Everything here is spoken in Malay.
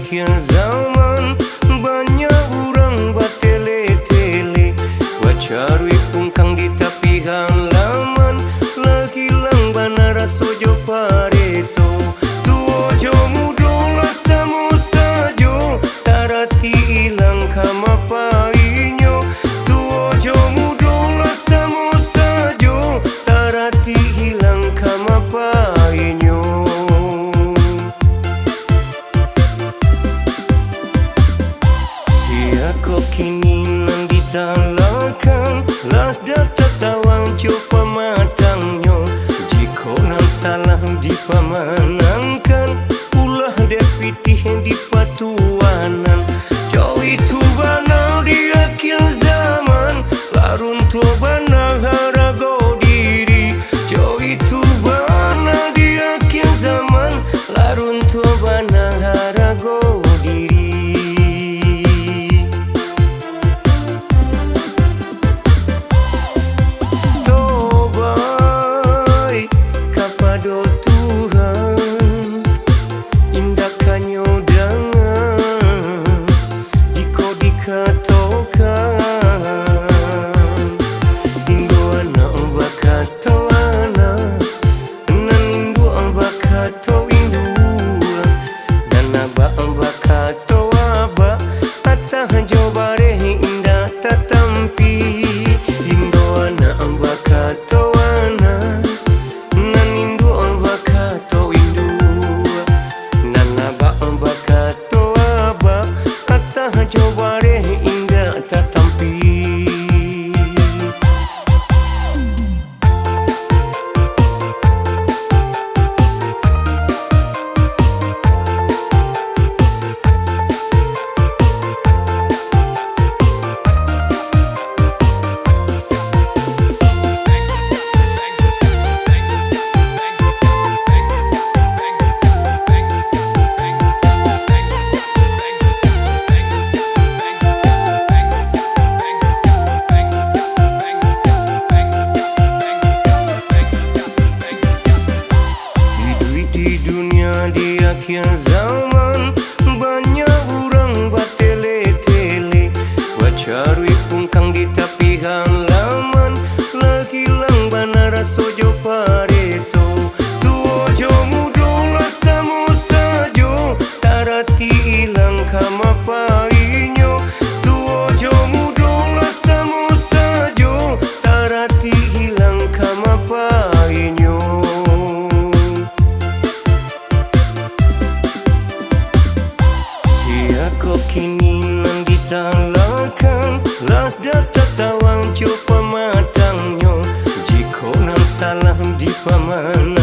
akhir zaman banyak orang bertele-tele, bacari pungkang di tepi halaman, lagi lang banara sojo pareso. Tuojo mudola samo sajo, tarati ilang kama painyo. Tuojo mudola samo sajo, tarati hilang kama painyo. Kok kini nang disalahkan, lah data sawang coba matangnya. Jika nang salah dipamanangkan, ulah depitih di patuanan. Jauh itu banal di akhir zaman, larun tua banal harago diri. Jauh itu banal di akhir zaman, larun tua banal harago diri. Di akhir zaman banyak orang bertele-tele, bacari pungkang di tepi halaman, lagi lang banara sojo pareso. Tuojo mudola samo sajo, tarati ilang kama painyo. Tuojo mudola samo sajo, tarati hilang kama painyo. Kok kini nang disalahkan, lah data sawang coba matangnya. Jika nang salah dipaman